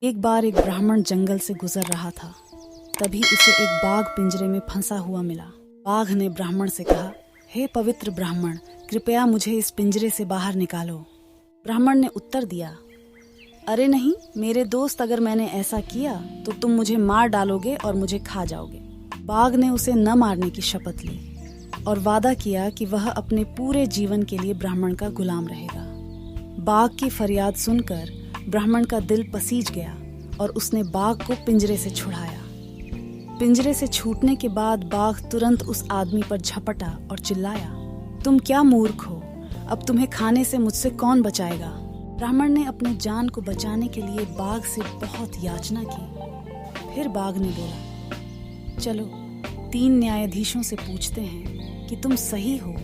एक बार एक ब्राह्मण जंगल से गुजर रहा था। तभी उसे एक बाघ पिंजरे में फंसा हुआ मिला। बाघ ने ब्राह्मण से कहा, हे पवित्र ब्राह्मण, कृपया मुझे इस पिंजरे से बाहर निकालो। ब्राह्मण ने उत्तर दिया, अरे नहीं मेरे दोस्त, अगर मैंने ऐसा किया तो तुम मुझे मार डालोगे और मुझे खा जाओगे। बाघ ने उसे न मारने की शपथ ली और वादा किया कि वह अपने पूरे जीवन के लिए ब्राह्मण का गुलाम रहेगा। बाघ की फरियाद सुनकर ब्राह्मण का दिल पसीज गया और उसने बाघ को पिंजरे से छुड़ाया। पिंजरे से छूटने के बाद बाघ तुरंत उस आदमी पर झपटा और चिल्लाया, तुम क्या मूर्ख हो, अब तुम्हें खाने से मुझसे कौन बचाएगा। ब्राह्मण ने अपने जान को बचाने के लिए बाघ से बहुत याचना की। फिर बाघ ने बोला, चलो 3 न्यायाधीशों से पूछते हैं कि तुम सही हो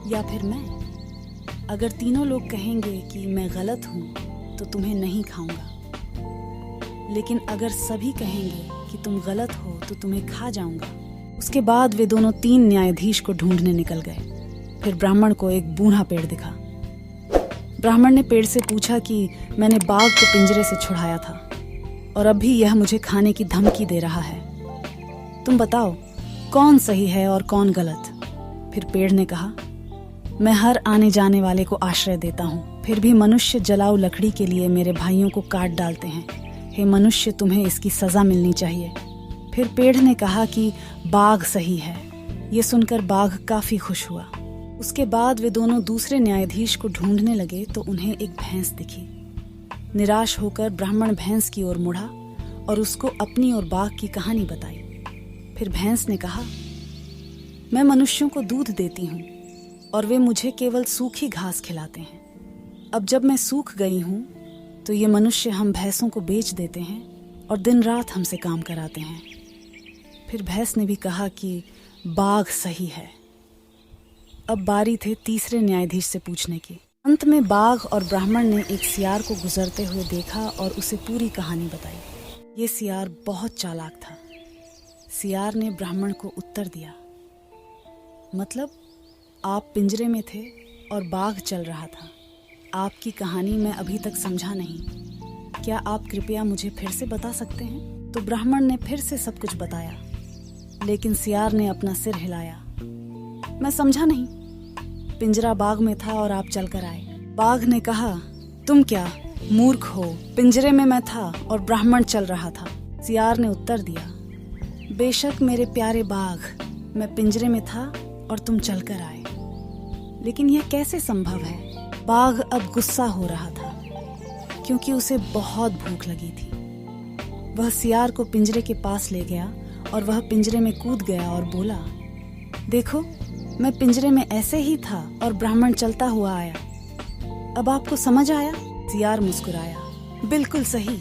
या फिर मैं। अगर तीनों लोग कहेंगे कि मैं गलत हूँ तो तुम्हें नहीं खाऊंगा, लेकिन अगर सभी कहेंगे कि तुम गलत हो तो तुम्हें खा जाऊंगा। उसके बाद वे दोनों 3 न्यायाधीश को ढूंढने निकल गए। फिर ब्राह्मण को एक बूढ़ा पेड़ दिखा। ब्राह्मण ने पेड़ से पूछा कि मैंने बाघ को पिंजरे से छुड़ाया था और अभी यह मुझे खाने की धमकी दे रहा है। तुम बताओ कौन सही है और कौन गलत। फिर पेड़ ने कहा, मैं हर आने जाने वाले को आश्रय देता हूँ, फिर भी मनुष्य जलाऊ लकड़ी के लिए मेरे भाइयों को काट डालते हैं। हे मनुष्य, तुम्हें इसकी सजा मिलनी चाहिए। फिर पेड़ ने कहा कि बाघ सही है। ये सुनकर बाघ काफी खुश हुआ। उसके बाद वे दोनों दूसरे न्यायाधीश को ढूंढने लगे तो उन्हें एक भैंस दिखी। निराश होकर ब्राह्मण भैंस की ओर मुड़ा और उसको अपनी और बाघ की कहानी बताई। फिर भैंस ने कहा, मैं मनुष्यों को दूध देती हूँ और वे मुझे केवल सूखी घास खिलाते हैं। अब जब मैं सूख गई हूँ तो ये मनुष्य हम भैंसों को बेच देते हैं और दिन रात हमसे काम कराते हैं। फिर भैंस ने भी कहा कि बाघ सही है। अब बारी थे तीसरे न्यायाधीश से पूछने की। अंत में बाघ और ब्राह्मण ने एक सियार को गुजरते हुए देखा और उसे पूरी कहानी बताई। ये सियार बहुत चालाक था। सियार ने ब्राह्मण को उत्तर दिया, मतलब आप पिंजरे में थे और बाघ चल रहा था। आपकी कहानी मैं अभी तक समझा नहीं। क्या आप कृपया मुझे फिर से बता सकते हैं। तो ब्राह्मण ने फिर से सब कुछ बताया, लेकिन सियार ने अपना सिर हिलाया। मैं समझा नहीं। पिंजरा बाघ में था और आप चलकर आए। बाघ ने कहा, तुम क्या मूर्ख हो, पिंजरे में मैं था और ब्राह्मण चल रहा था। सियार ने उत्तर दिया, बेशक मेरे प्यारे बाघ, मैं पिंजरे में था और तुम चलकर आए, लेकिन यह कैसे संभव है। बाघ अब गुस्सा हो रहा था क्योंकि उसे बहुत भूख लगी थी। वह सियार को पिंजरे के पास ले गया और वह पिंजरे में कूद गया और बोला, देखो मैं पिंजरे में ऐसे ही था और ब्राह्मण चलता हुआ आया। अब आपको समझ आया। सियार मुस्कुराया, बिल्कुल सही।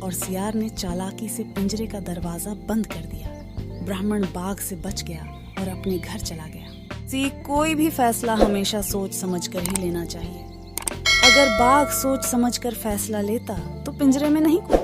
और सियार ने चालाकी से पिंजरे का दरवाजा बंद कर दिया। ब्राह्मण बाघ से बच गया और अपने घर चला गया। कोई भी फैसला हमेशा सोच समझकर ही लेना चाहिए। अगर बाघ सोच समझकर फैसला लेता तो पिंजरे में नहीं कूदता।